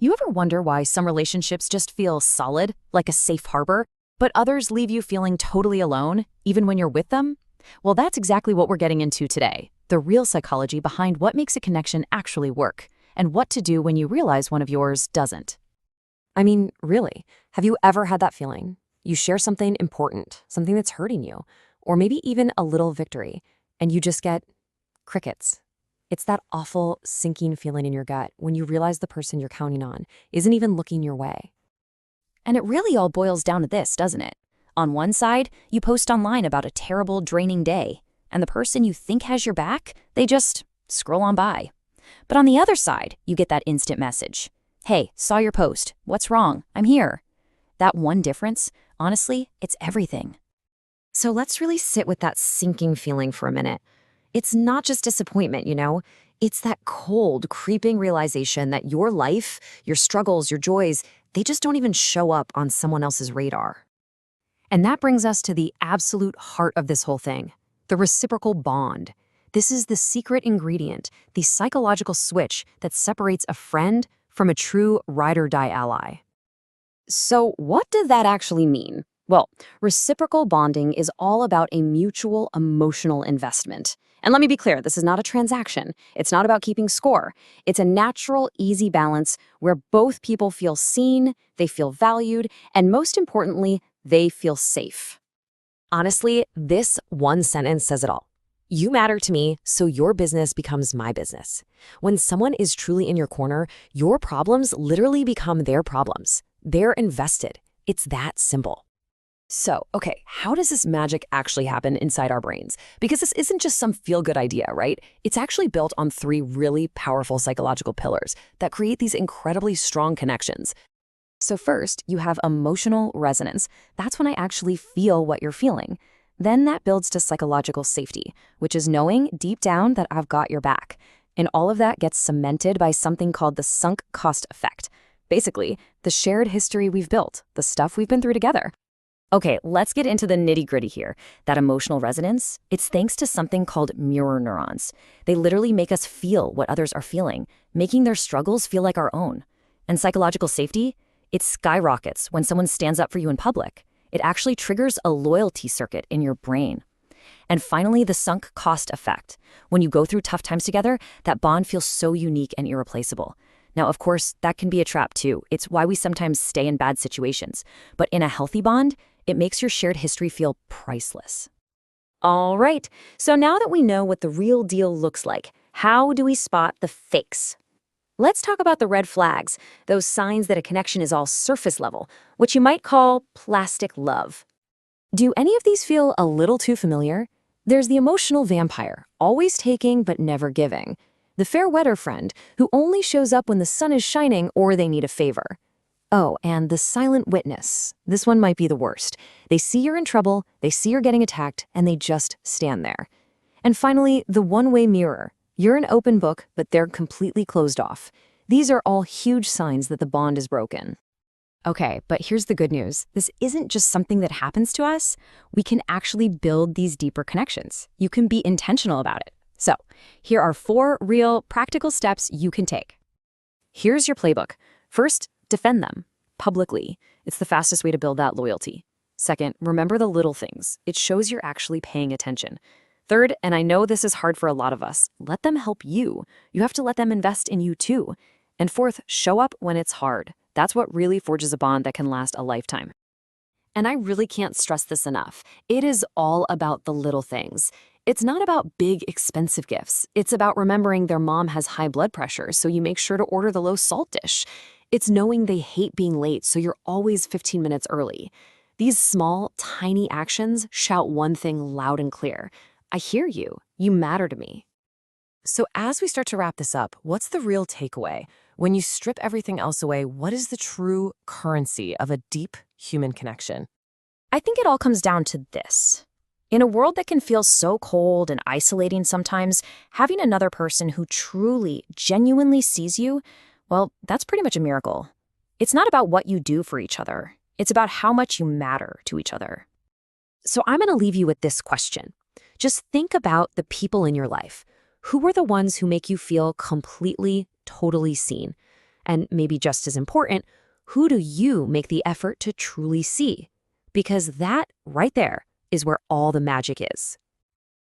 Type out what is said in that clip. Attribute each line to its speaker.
Speaker 1: You ever wonder why some relationships just feel solid, like a safe harbor, but others leave you feeling totally alone, even when you're with them? Well, that's exactly what we're getting into today, the real psychology behind what makes a connection actually work, and what to do when you realize one of yours doesn't.
Speaker 2: I mean, really, have you ever had that feeling? You share something important, something that's hurting you, or maybe even a little victory, and you just get crickets. It's that awful, sinking feeling in your gut when you realize the person you're counting on isn't even looking your way.
Speaker 1: And it really all boils down to this, doesn't it? On one side, you post online about a terrible, draining day, and the person you think has your back, they just scroll on by. But on the other side, you get that instant message. Hey, saw your post. What's wrong? I'm here. That one difference, honestly, it's everything.
Speaker 2: So let's really sit with that sinking feeling for a minute. It's not just disappointment, It's that cold, creeping realization that your life, your struggles, your joys, they just don't even show up on someone else's radar. And that brings us to the absolute heart of this whole thing, the reciprocal bond. This is the secret ingredient, the psychological switch that separates a friend from a true ride-or-die ally. So what did that actually mean? Well, reciprocal bonding is all about a mutual emotional investment. And let me be clear, this is not a transaction. It's not about keeping score. It's a natural, easy balance where both people feel seen, they feel valued, and most importantly, they feel safe. Honestly, this one sentence says it all. You matter to me, so your business becomes my business. When someone is truly in your corner, your problems literally become their problems. They're invested. It's that simple. So, okay, how does this magic actually happen inside our brains? Because this isn't just some feel-good idea, right? It's actually built on 3 really powerful psychological pillars that create these incredibly strong connections. So first, you have emotional resonance. That's when I actually feel what you're feeling. Then that builds to psychological safety, which is knowing deep down that I've got your back. And all of that gets cemented by something called the sunk cost effect. Basically, the shared history we've built, the stuff we've been through together. Okay, let's get into the nitty-gritty here. That emotional resonance, it's thanks to something called mirror neurons. They literally make us feel what others are feeling, making their struggles feel like our own. And psychological safety, it skyrockets when someone stands up for you in public. It actually triggers a loyalty circuit in your brain. And finally, the sunk cost effect. When you go through tough times together, that bond feels so unique and irreplaceable. Now, of course, that can be a trap too. It's why we sometimes stay in bad situations. But in a healthy bond, it makes your shared history feel priceless. All right, so now that we know what the real deal looks like, how do we spot the fakes? Let's talk about the red flags, those signs that a connection is all surface level, what you might call plastic love. Do any of these feel a little too familiar? There's the emotional vampire, always taking but never giving. The fair weather friend, who only shows up when the sun is shining or they need a favor. Oh, and the silent witness. This one might be the worst. They see you're in trouble, they see you're getting attacked, and they just stand there. And finally, the one-way mirror. You're an open book, but they're completely closed off. These are all huge signs that the bond is broken. Okay, but here's the good news. This isn't just something that happens to us. We can actually build these deeper connections. You can be intentional about it. So, here are 4 real, practical steps you can take. Here's your playbook. First, defend them publicly. It's the fastest way to build that loyalty. Second, remember the little things. It shows you're actually paying attention. Third, and I know this is hard for a lot of us, let them help you. You have to let them invest in you too. And fourth, show up when it's hard. That's what really forges a bond that can last a lifetime. And I really can't stress this enough. It is all about the little things. It's not about big, expensive gifts. It's about remembering their mom has high blood pressure, so you make sure to order the low-salt dish. It's knowing they hate being late, so you're always 15 minutes early. These small, tiny actions shout one thing loud and clear. I hear you. You matter to me. So as we start to wrap this up, what's the real takeaway? When you strip everything else away, what is the true currency of a deep human connection?
Speaker 1: I think it all comes down to this. In a world that can feel so cold and isolating sometimes, having another person who truly, genuinely sees you, well, that's pretty much a miracle. It's not about what you do for each other. It's about how much you matter to each other. So I'm going to leave you with this question. Just think about the people in your life. Who are the ones who make you feel completely, totally seen?
Speaker 2: And maybe just as important, who do you make the effort to truly see? Because that right there is where all the magic is.